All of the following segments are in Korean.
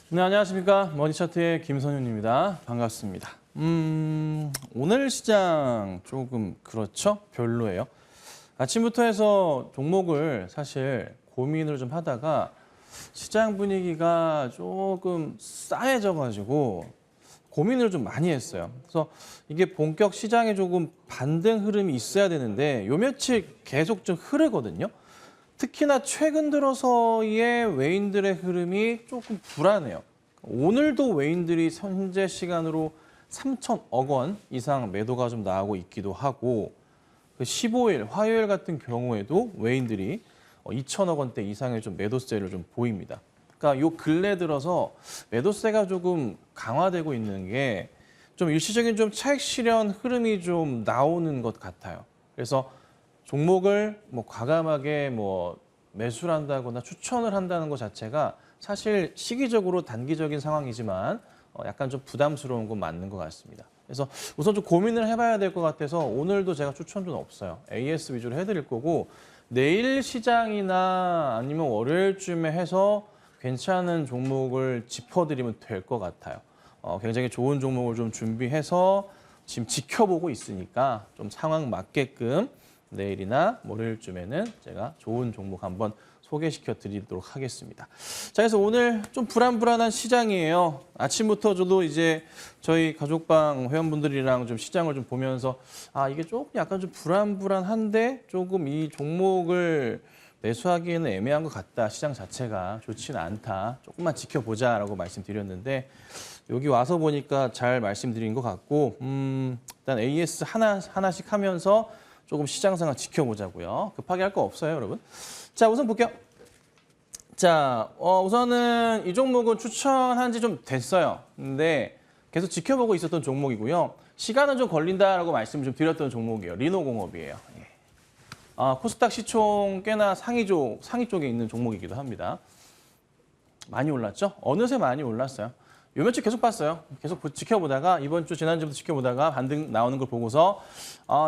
네, 안녕하십니까. 머니차트의 김선윤입니다. 반갑습니다. 오늘 시장 조금 그렇죠? 별로예요. 아침부터 해서 종목을 사실 고민을 좀 하다가 시장 분위기가 조금 싸해져가지고 고민을 좀 많이 했어요. 그래서 이게 본격 시장에 조금 반등 흐름이 있어야 되는데 요 며칠 계속 좀 흐르거든요. 특히나 최근 들어서의 외인들의 흐름이 조금 불안해요. 오늘도 외인들이 현재 시간으로 3천억 원 이상 매도가 좀 나오고 있기도 하고, 그 15일 화요일 같은 경우에도 외인들이 2천억 원대 이상의 좀 매도세를 좀 보입니다. 그러니까 요 근래 들어서 매도세가 조금 강화되고 있는 게 좀 일시적인 좀 차익 실현 흐름이 좀 나오는 것 같아요. 그래서 종목을 과감하게 매수를 한다거나 추천을 한다는 것 자체가 사실 시기적으로 단기적인 상황이지만 약간 좀 부담스러운 건 맞는 것 같습니다. 그래서 우선 좀 고민을 해봐야 될 것 같아서 오늘도 제가 추천은 없어요. AS 위주로 해드릴 거고, 내일 시장이나 아니면 월요일쯤에 해서 괜찮은 종목을 짚어드리면 될 것 같아요. 굉장히 좋은 종목을 좀 준비해서 지금 지켜보고 있으니까 좀 상황 맞게끔 내일이나 월요일쯤에는 제가 좋은 종목 한번 소개시켜 드리도록 하겠습니다. 자, 그래서 오늘 좀 불안불안한 시장이에요. 아침부터 저도 이제 저희 가족방 회원분들이랑 좀 시장을 좀 보면서 이게 조금 약간 좀 불안불안한데 조금 이 종목을 매수하기에는 애매한 것 같다. 시장 자체가 좋지는 않다. 조금만 지켜보자라고 말씀드렸는데 여기 와서 보니까 잘 말씀드린 것 같고, 일단 AS 하나씩 하면서 조금 시장 상황 지켜보자고요. 급하게 할 거 없어요, 여러분. 자, 우선 볼게요. 자, 우선은 이 종목은 추천한 지 좀 됐어요. 근데 계속 지켜보고 있었던 종목이고요. 시간은 좀 걸린다라고 말씀을 좀 드렸던 종목이에요. 리노공업이에요. 예. 코스닥 시총 꽤나 상위 쪽에 있는 종목이기도 합니다. 많이 올랐죠? 어느새 많이 올랐어요. 요 며칠 계속 봤어요. 계속 지켜보다가 이번 주 지난주부터 지켜보다가 반등 나오는 걸 보고서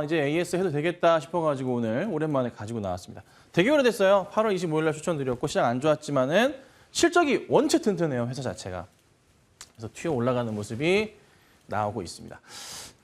이제 AS 해도 되겠다 싶어가지고 오늘 오랜만에 가지고 나왔습니다. 되게 오래됐어요. 8월 25일 날 추천드렸고 시장 안 좋았지만은 실적이 원체 튼튼해요. 회사 자체가. 그래서 튀어 올라가는 모습이 나오고 있습니다.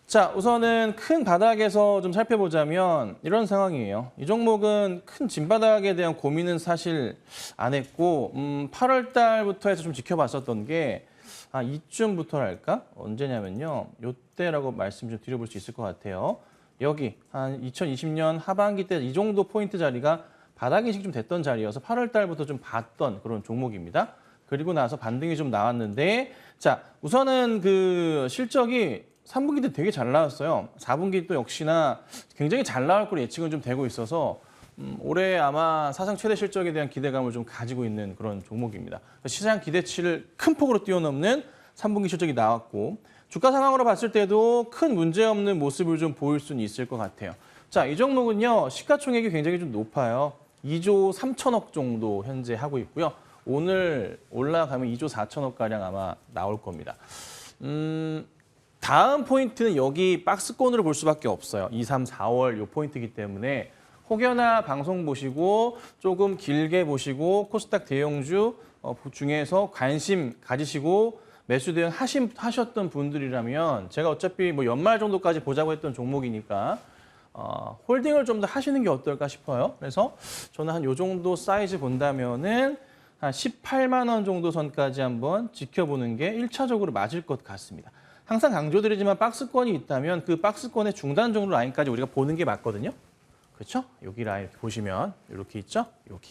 자, 우선은 큰 바닥에서 좀 살펴보자면 이런 상황이에요. 이 종목은 큰 진바닥에 대한 고민은 사실 안 했고 8월 달부터 해서 좀 지켜봤었던 게 이쯤부터랄까? 언제냐면요. 요때라고 말씀 좀 드려볼 수 있을 것 같아요. 여기 한 2020년 하반기 때 이 정도 포인트 자리가 바닥 인식 좀 됐던 자리여서 8월 달부터 좀 봤던 그런 종목입니다. 그리고 나서 반등이 좀 나왔는데, 자, 우선은 그 실적이 3분기 때 되게 잘 나왔어요. 4분기 또 역시나 굉장히 잘 나올 거로 예측은 좀 되고 있어서 올해 아마 사상 최대 실적에 대한 기대감을 좀 가지고 있는 그런 종목입니다. 시장 기대치를 큰 폭으로 뛰어넘는 3분기 실적이 나왔고, 주가 상황으로 봤을 때도 큰 문제 없는 모습을 좀 보일 수는 있을 것 같아요. 자, 이 종목은요, 시가총액이 굉장히 좀 높아요. 2조 3천억 정도 현재 하고 있고요. 오늘 올라가면 2조 4천억 가량 아마 나올 겁니다. 다음 포인트는 여기 박스권으로 볼 수밖에 없어요. 2, 3, 4월 이 포인트이기 때문에 혹여나 방송 보시고 조금 길게 보시고 코스닥 대형주 중에서 관심 가지시고 매수 대응 하셨던 분들이라면 제가 어차피 연말 정도까지 보자고 했던 종목이니까 홀딩을 좀 더 하시는 게 어떨까 싶어요. 그래서 저는 한 요 정도 사이즈 본다면은 한 18만 원 정도 선까지 한번 지켜보는 게 1차적으로 맞을 것 같습니다. 항상 강조드리지만 박스권이 있다면 그 박스권의 중단 정도 라인까지 우리가 보는 게 맞거든요. 그렇죠? 여기 라인 이렇게 보시면 이렇게 있죠? 여기.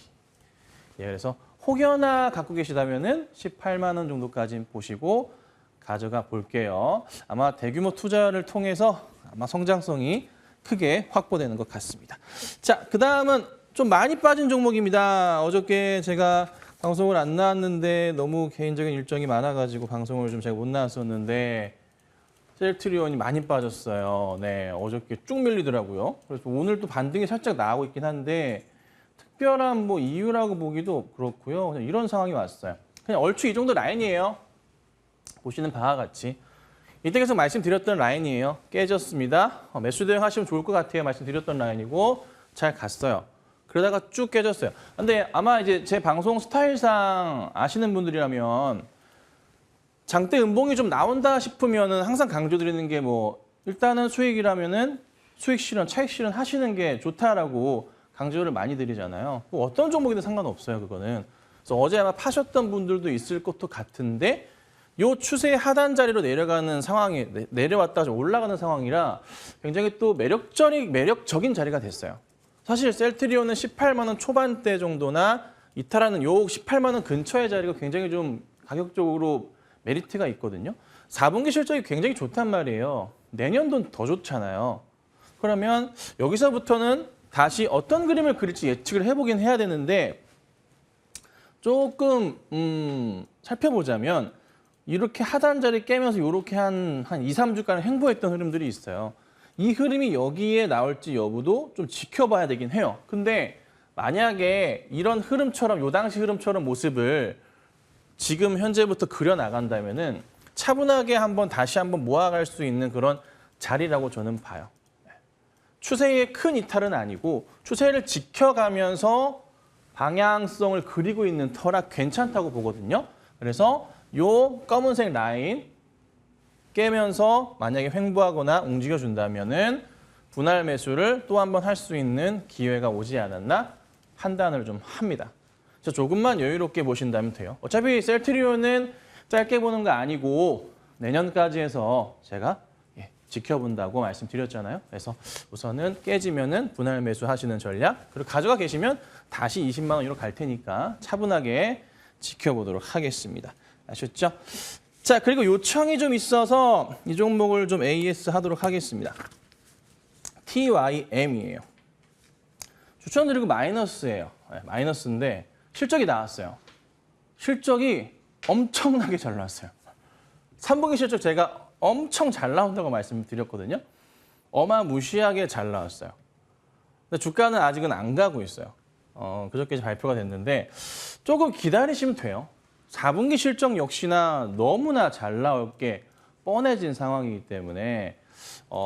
예, 그래서 혹여나 갖고 계시다면은 18만 원 정도까지 보시고 가져가 볼게요. 아마 대규모 투자를 통해서 아마 성장성이 크게 확보되는 것 같습니다. 자, 그다음은 좀 많이 빠진 종목입니다. 어저께 제가 방송을 안 나왔는데 너무 개인적인 일정이 많아가지고 방송을 좀 제가 못 나왔었는데 셀트리온이 많이 빠졌어요. 네, 어저께 쭉 밀리더라고요. 그래서 오늘 또 반등이 살짝 나오고 있긴 한데 특별한 이유라고 보기도 그렇고요. 그냥 이런 상황이 왔어요. 그냥 얼추 이 정도 라인이에요. 보시는 바와 같이. 이때 계속 말씀드렸던 라인이에요. 깨졌습니다. 매수 대응하시면 좋을 것 같아요. 말씀드렸던 라인이고 잘 갔어요. 그러다가 쭉 깨졌어요. 근데 아마 이제 제 방송 스타일상 아시는 분들이라면 장대 음봉이 좀 나온다 싶으면은 항상 강조드리는 게 뭐 일단은 수익이라면은 수익 실현, 차익 실현 하시는 게 좋다라고 강조를 많이 드리잖아요. 뭐 어떤 종목이든 상관없어요, 그거는. 그래서 어제 아마 파셨던 분들도 있을 것도 같은데 요 추세 하단 자리로 내려가는 상황이 내려왔다가 좀 올라가는 상황이라 굉장히 또 매력적인 자리가 됐어요. 사실 셀트리온은 18만 원 초반대 정도나 이탈하는 요 18만 원 근처의 자리가 굉장히 좀 가격적으로 메리트가 있거든요. 4분기 실적이 굉장히 좋단 말이에요. 내년도는 더 좋잖아요. 그러면 여기서부터는 다시 어떤 그림을 그릴지 예측을 해보긴 해야 되는데 조금 살펴보자면 이렇게 하단 자리 깨면서 이렇게 한 2, 3주간 횡보했던 흐름들이 있어요. 이 흐름이 여기에 나올지 여부도 좀 지켜봐야 되긴 해요. 근데 만약에 이런 흐름처럼 요 당시 흐름처럼 모습을 지금 현재부터 그려나간다면은 차분하게 다시 한번 모아갈 수 있는 그런 자리라고 저는 봐요. 추세의 큰 이탈은 아니고 추세를 지켜가면서 방향성을 그리고 있는 터라 괜찮다고 보거든요. 그래서 요 검은색 라인 깨면서 만약에 횡보하거나 움직여준다면은 분할 매수를 또 한 번 할 수 있는 기회가 오지 않았나 판단을 좀 합니다. 그래서 조금만 여유롭게 보신다면 돼요. 어차피 셀트리온은 짧게 보는 거 아니고 내년까지 해서 제가 지켜본다고 말씀드렸잖아요. 그래서 우선은 깨지면은 분할 매수 하시는 전략, 그리고 가져가 계시면 다시 20만 원으로 갈 테니까 차분하게 지켜보도록 하겠습니다. 아셨죠? 자, 그리고 요청이 좀 있어서 이 종목을 좀 AS 하도록 하겠습니다. TYM이에요. 추천드리고 마이너스예요. 마이너스인데 실적이 나왔어요. 실적이 엄청나게 잘 나왔어요. 3분기 실적 제가 엄청 잘 나온다고 말씀드렸거든요. 어마무시하게 잘 나왔어요. 근데 주가는 아직은 안 가고 있어요. 그저께 발표가 됐는데 조금 기다리시면 돼요. 4분기 실적 역시나 너무나 잘 나올 게 뻔해진 상황이기 때문에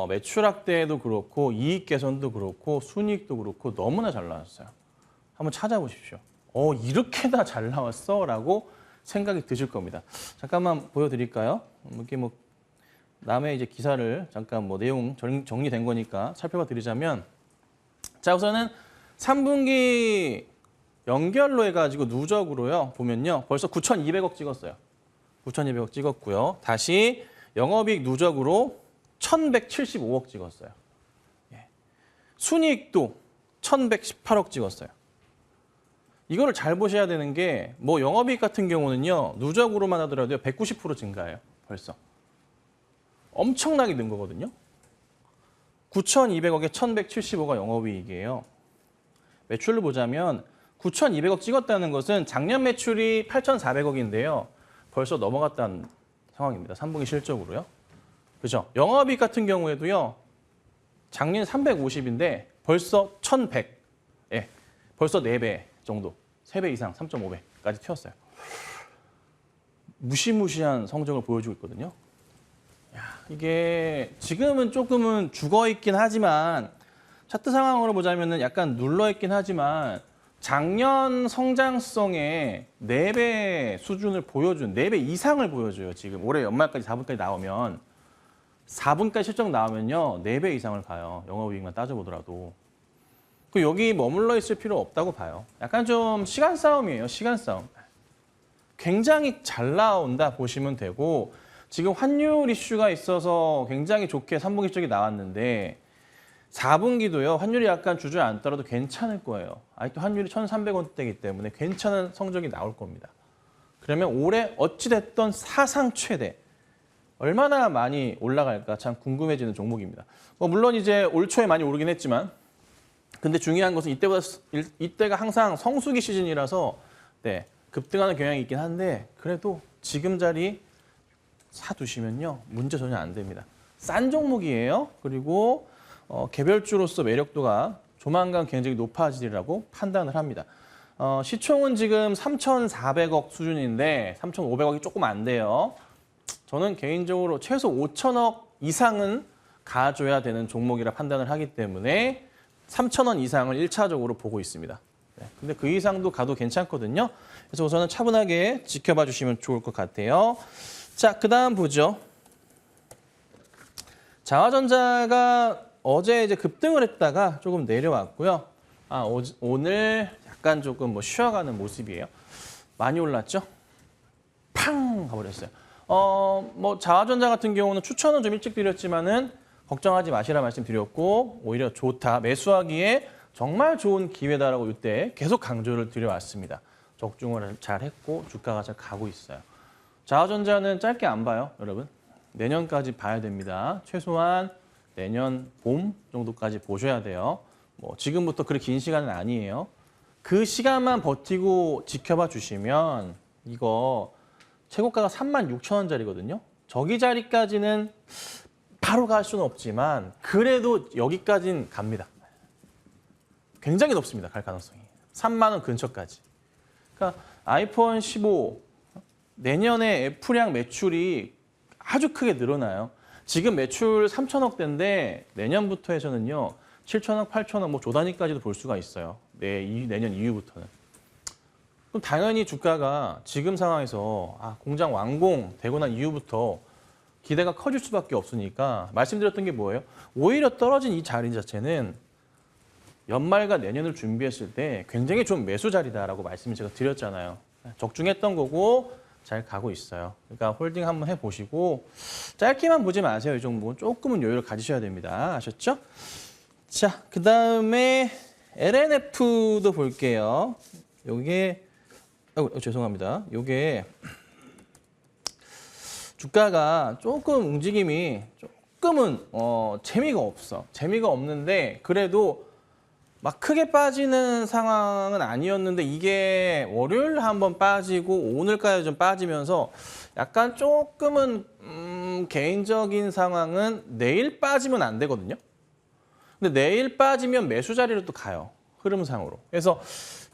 매출 확대도 그렇고 이익 개선도 그렇고 순이익도 그렇고 너무나 잘 나왔어요. 한번 찾아보십시오. 이렇게나 잘 나왔어? 라고 생각이 드실 겁니다. 잠깐만 보여드릴까요? 이렇게 남의 이제 기사를 잠깐 내용 정리된 거니까 살펴봐 드리자면, 자, 우선은 3분기 연결로 해가지고 누적으로요 보면요 벌써 9,200억 찍었어요. 9,200억 찍었고요. 다시 영업이익 누적으로 1,175억 찍었어요. 순이익도 1,118억 찍었어요. 이거를 잘 보셔야 되는 게 영업이익 같은 경우는요 누적으로만 하더라도 190% 증가해요. 벌써 엄청나게 는 거거든요. 9,200억에 1,175가 영업이익이에요. 매출을 보자면 9,200억 찍었다는 것은 작년 매출이 8,400억인데요. 벌써 넘어갔다는 상황입니다. 3분기 실적으로요. 그죠? 영업이익 같은 경우에도요. 작년 350인데 벌써 1,100. 벌써 4배 정도. 3배 이상 3.5배까지 튀었어요. 무시무시한 성적을 보여주고 있거든요. 이게 지금은 조금은 죽어있긴 하지만 차트 상황으로 보자면 약간 눌러있긴 하지만 작년 성장성의 4배 수준을 보여준, 4배 이상을 보여줘요. 지금 올해 연말까지 4분까지 나오면 4분까지 실적 나오면요 4배 이상을 가요. 영업이익만 따져보더라도. 여기 머물러 있을 필요 없다고 봐요. 약간 좀 시간 싸움이에요. 시간 싸움. 굉장히 잘 나온다 보시면 되고, 지금 환율 이슈가 있어서 굉장히 좋게 3분기 실적이 나왔는데 4분기도요. 환율이 약간 주저앉더라도 괜찮을 거예요. 아직도 환율이 1,300원대이기 때문에 괜찮은 성적이 나올 겁니다. 그러면 올해 어찌됐던 사상 최대 얼마나 많이 올라갈까 참 궁금해지는 종목입니다. 물론 이제 올 초에 많이 오르긴 했지만, 근데 중요한 것은 이때가 항상 성수기 시즌이라서 급등하는 경향이 있긴 한데 그래도 지금 자리 사두시면요 문제 전혀 안 됩니다. 싼 종목이에요. 그리고 개별주로서 매력도가 조만간 굉장히 높아지리라고 판단을 합니다. 시총은 지금 3,400억 수준인데 3,500억이 조금 안 돼요. 저는 개인적으로 최소 5,000억 이상은 가져야 되는 종목이라 판단을 하기 때문에 3,000원 이상을 1차적으로 보고 있습니다. 근데 그 이상도 가도 괜찮거든요. 그래서 우선은 차분하게 지켜봐 주시면 좋을 것 같아요. 자, 그다음 보죠. 자화전자가 어제 이제 급등을 했다가 조금 내려왔고요. 오늘 약간 조금 뭐 쉬어가는 모습이에요. 많이 올랐죠? 팡 가버렸어요. 뭐 자화전자 같은 경우는 추천은 좀 일찍 드렸지만은 걱정하지 마시라 말씀드렸고 오히려 좋다. 매수하기에 정말 좋은 기회다라고 이때 계속 강조를 드려왔습니다. 적중을 잘 했고 주가가 잘 가고 있어요. 자화전자는 짧게 안 봐요, 여러분. 내년까지 봐야 됩니다. 최소한 내년 봄 정도까지 보셔야 돼요. 뭐 지금부터 그렇게 긴 시간은 아니에요. 그 시간만 버티고 지켜봐 주시면 이거 최고가가 36,000원짜리거든요. 저기 자리까지는 바로 갈 수는 없지만 그래도 여기까지는 갑니다. 굉장히 높습니다. 갈 가능성이. 3만 원 근처까지. 그러니까 아이폰 15 내년에 애플향 매출이 아주 크게 늘어나요. 지금 매출 3천억대인데 내년부터 해서는요. 7천억, 8천억, 뭐 조 단위까지도 볼 수가 있어요. 내년 이후부터는. 그럼 당연히 주가가 지금 상황에서 공장 완공되고 난 이후부터 기대가 커질 수밖에 없으니까 말씀드렸던 게 뭐예요? 오히려 떨어진 이 자리 자체는 연말과 내년을 준비했을 때 굉장히 좋은 매수 자리다라고 말씀을 제가 드렸잖아요. 적중했던 거고 잘 가고 있어요. 그러니까 홀딩 한번 해보시고 짧게만 보지 마세요. 이 종목은 조금은 여유를 가지셔야 됩니다. 아셨죠? 자, 그다음에 LNF도 볼게요. 요게 죄송합니다. 요게 주가가 조금 움직임이 조금은 재미가 없어. 재미가 없는데 그래도 막 크게 빠지는 상황은 아니었는데 이게 월요일 한번 빠지고 오늘까지 좀 빠지면서 약간 조금은 개인적인 상황은 내일 빠지면 안 되거든요. 근데 내일 빠지면 매수 자리로 또 가요. 흐름상으로. 그래서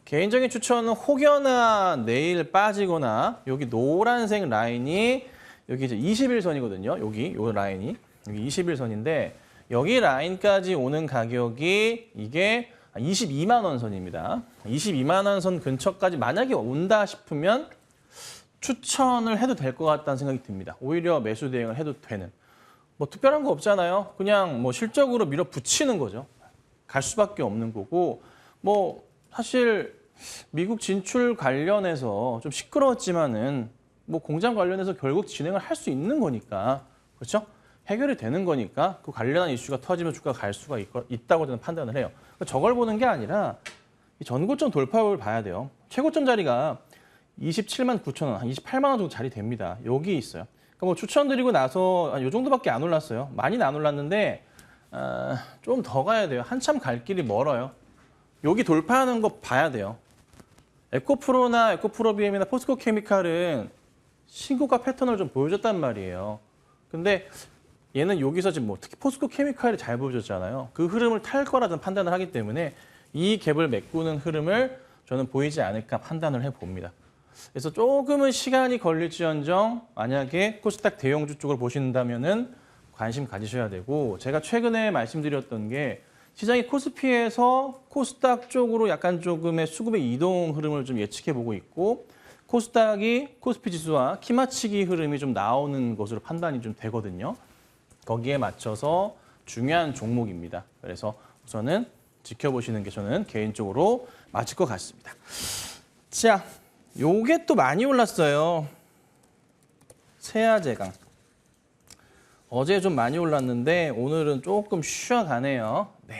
개인적인 추천은 혹여나 내일 빠지거나 여기 노란색 라인이 여기 이제 21선이거든요. 요 라인이. 여기 21선인데 여기 라인까지 오는 가격이 이게 22만 원 선입니다. 22만 원 선 근처까지 만약에 온다 싶으면 추천을 해도 될 것 같다는 생각이 듭니다. 오히려 매수 대응을 해도 되는. 뭐 특별한 거 없잖아요. 그냥 뭐 실적으로 밀어붙이는 거죠. 갈 수밖에 없는 거고 뭐 사실 미국 진출 관련해서 좀 시끄러웠지만은 뭐 공장 관련해서 결국 진행을 할 수 있는 거니까 그렇죠? 해결이 되는 거니까 그 관련한 이슈가 터지면 주가가 갈 수가 있다고 저는 판단을 해요. 저걸 보는 게 아니라 이 전고점 돌파율을 봐야 돼요. 최고점 자리가 27만 9천 원, 한 28만 원 정도 자리 됩니다. 여기 있어요. 그러니까 뭐 추천드리고 나서 이 정도밖에 안 올랐어요. 많이는 안 올랐는데 좀 더 가야 돼요. 한참 갈 길이 멀어요. 여기 돌파하는 거 봐야 돼요. 에코프로나 에코프로비엠이나 포스코케미칼은 신고가 패턴을 좀 보여줬단 말이에요. 근데 얘는 여기서 지금 뭐 특히 포스코케미칼이 잘 보여줬잖아요. 그 흐름을 탈 거라 저는 판단을 하기 때문에 이 갭을 메꾸는 흐름을 저는 보이지 않을까 판단을 해봅니다. 그래서 조금은 시간이 걸릴지언정 만약에 코스닥 대형주 쪽을 보신다면은 관심 가지셔야 되고 제가 최근에 말씀드렸던 게 시장이 코스피에서 코스닥 쪽으로 약간 조금의 수급의 이동 흐름을 좀 예측해 보고 있고 코스닥이 코스피 지수와 키맞추기 흐름이 좀 나오는 것으로 판단이 좀 되거든요. 거기에 맞춰서 중요한 종목입니다. 그래서 우선은 지켜보시는 게 저는 개인적으로 맞을 것 같습니다. 자, 요게 또 많이 올랐어요. 세아제강. 어제 좀 많이 올랐는데 오늘은 조금 쉬어가네요. 네.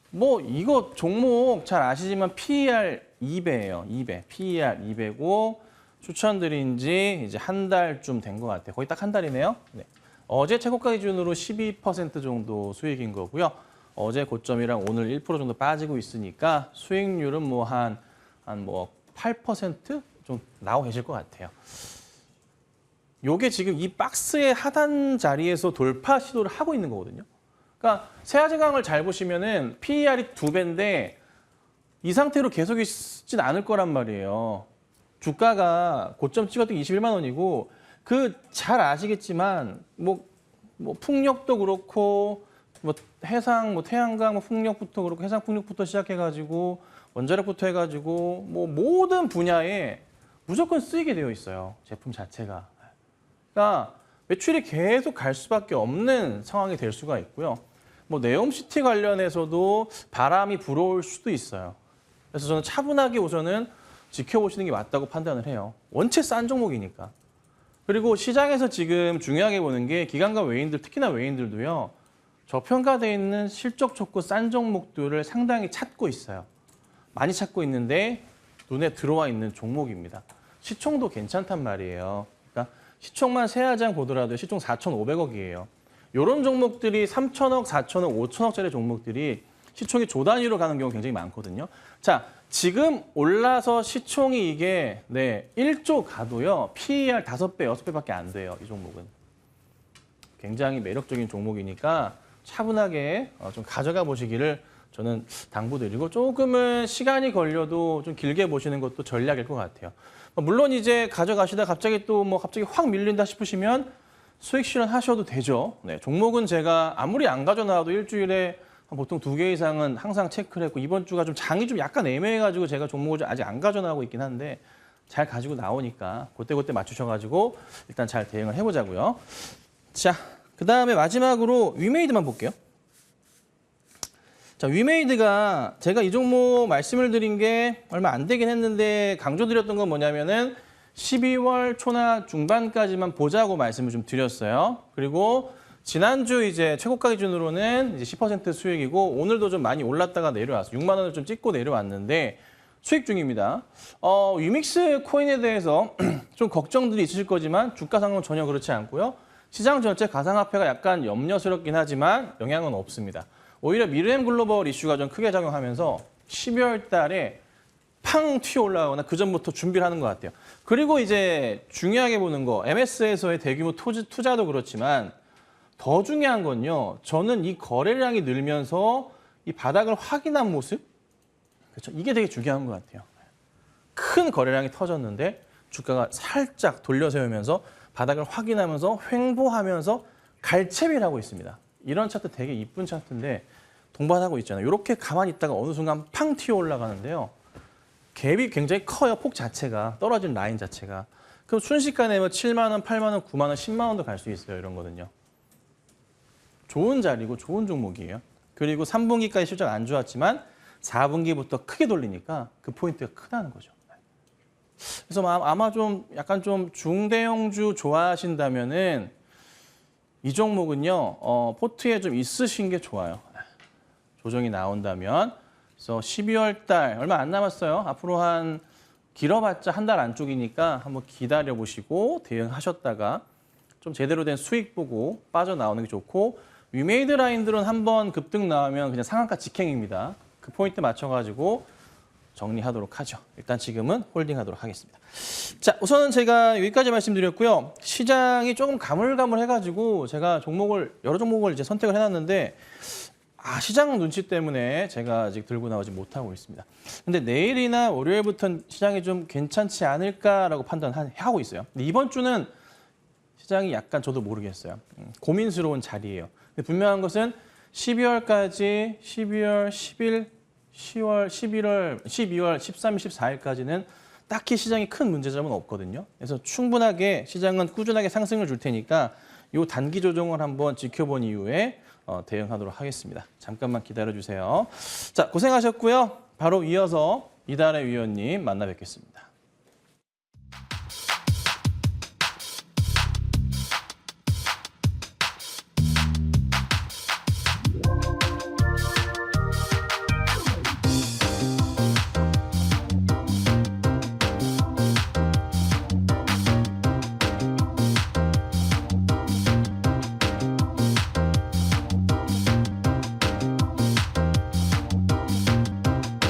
뭐 이거 종목 잘 아시지만 PER 2배예요. 2배. PER 2배고 추천드린 지 이제 한 달쯤 된 것 같아요. 거의 딱 한 달이네요. 네. 어제 최고가 기준으로 12% 정도 수익인 거고요. 어제 고점이랑 오늘 1% 정도 빠지고 있으니까 수익률은 뭐 한 8% 좀 나오고 계실 것 같아요. 요게 지금 이 박스의 하단 자리에서 돌파 시도를 하고 있는 거거든요. 그러니까 세아제강을 잘 보시면은 PER이 2배인데 이 상태로 계속 있진 않을 거란 말이에요. 주가가 고점 찍었던 게 21만 원이고 그 잘 아시겠지만 뭐 풍력도 그렇고 뭐 해상 뭐 태양광 뭐 풍력부터 그렇고 해상 풍력부터 시작해가지고 원자력부터 해가지고 뭐 모든 분야에 무조건 쓰이게 되어 있어요. 제품 자체가. 그러니까 매출이 계속 갈 수밖에 없는 상황이 될 수가 있고요. 뭐 네옴시티 관련해서도 바람이 불어올 수도 있어요. 그래서 저는 차분하게 우선은 지켜보시는 게 맞다고 판단을 해요. 원체 싼 종목이니까. 그리고 시장에서 지금 중요하게 보는 게 기관과 외인들, 특히나 외인들도요. 저평가되어 있는 실적 좋고 싼 종목들을 상당히 찾고 있어요. 많이 찾고 있는데 눈에 들어와 있는 종목입니다. 시총도 괜찮단 말이에요. 그러니까 시총만 세 하장 보더라도 시총 4,500억이에요. 이런 종목들이 3천억, 4천억, 5천억짜리 종목들이 시총이 조 단위로 가는 경우 굉장히 많거든요. 자, 지금 올라서 시총이 이게 1조 가도요. PER 5배, 6배밖에 안 돼요. 이 종목은. 굉장히 매력적인 종목이니까 차분하게 좀 가져가 보시기를 저는 당부드리고 조금은 시간이 걸려도 좀 길게 보시는 것도 전략일 것 같아요. 물론 이제 가져가시다 갑자기 또 뭐 갑자기 확 밀린다 싶으시면 수익 실현하셔도 되죠. 네, 종목은 제가 아무리 안 가져나와도 일주일에 보통 2개 이상은 항상 체크를 했고 이번 주가 좀 장이 좀 약간 애매해가지고 제가 종목을 좀 아직 안 가져나오고 있긴 한데 잘 가지고 나오니까 그때 맞추셔가지고 일단 잘 대응을 해보자고요. 자, 그다음에 마지막으로 위메이드만 볼게요. 자, 위메이드가 제가 이 종목 말씀을 드린 게 얼마 안 되긴 했는데 강조드렸던 건 뭐냐면은 12월 초나 중반까지만 보자고 말씀을 좀 드렸어요. 그리고 지난주 이제 최고가 기준으로는 이제 10% 수익이고 오늘도 좀 많이 올랐다가 내려왔어요. 6만 원을 좀 찍고 내려왔는데 수익 중입니다. 위믹스 코인에 대해서 좀 걱정들이 있으실 거지만 주가 상황은 전혀 그렇지 않고요. 시장 전체 가상화폐가 약간 염려스럽긴 하지만 영향은 없습니다. 오히려 미르엠 글로벌 이슈가 좀 크게 작용하면서 12월 달에 팡 튀어 올라가거나 그 전부터 준비를 하는 것 같아요. 그리고 이제 중요하게 보는 거, MS에서의 대규모 투자도 그렇지만 더 중요한 건요. 저는 이 거래량이 늘면서 이 바닥을 확인한 모습, 그렇죠? 이게 되게 중요한 것 같아요. 큰 거래량이 터졌는데 주가가 살짝 돌려세우면서 바닥을 확인하면서 횡보하면서 갈채비를 하고 있습니다. 이런 차트 되게 이쁜 차트인데 동반하고 있잖아요. 이렇게 가만히 있다가 어느 순간 팡 튀어 올라가는데요. 갭이 굉장히 커요. 폭 자체가, 떨어진 라인 자체가. 그럼 순식간에 뭐 7만 원, 8만 원, 9만 원, 10만 원도 갈 수 있어요. 이런 거는요. 좋은 자리고 좋은 종목이에요. 그리고 3분기까지 실적 안 좋았지만 4분기부터 크게 돌리니까 그 포인트가 크다는 거죠. 그래서 아마 좀 약간 좀 중대형주 좋아하신다면은 이 종목은요, 포트에 좀 있으신 게 좋아요. 조정이 나온다면. 그래서 12월 달 얼마 안 남았어요. 앞으로 한 길어봤자 한 달 안쪽이니까 한번 기다려보시고 대응하셨다가 좀 제대로 된 수익 보고 빠져나오는 게 좋고 위메이드 라인들은 한번 급등 나오면 그냥 상한가 직행입니다. 그 포인트 맞춰가지고 정리하도록 하죠. 일단 지금은 홀딩하도록 하겠습니다. 자, 우선은 제가 여기까지 말씀드렸고요. 시장이 조금 가물가물해가지고 제가 여러 종목을 이제 선택을 해놨는데 시장 눈치 때문에 제가 아직 들고 나오지 못하고 있습니다. 근데 내일이나 월요일부터는 시장이 좀 괜찮지 않을까라고 판단하고 있어요. 근데 이번 주는 시장이 약간 저도 모르겠어요. 고민스러운 자리예요. 근데 분명한 것은 12월까지 12월 10일 10월, 11월, 12월, 13일, 14일까지는 딱히 시장이 큰 문제점은 없거든요. 그래서 충분하게 시장은 꾸준하게 상승을 줄 테니까 이 단기 조정을 한번 지켜본 이후에 대응하도록 하겠습니다. 잠깐만 기다려주세요. 자, 고생하셨고요. 바로 이어서 이달의 위원님 만나 뵙겠습니다.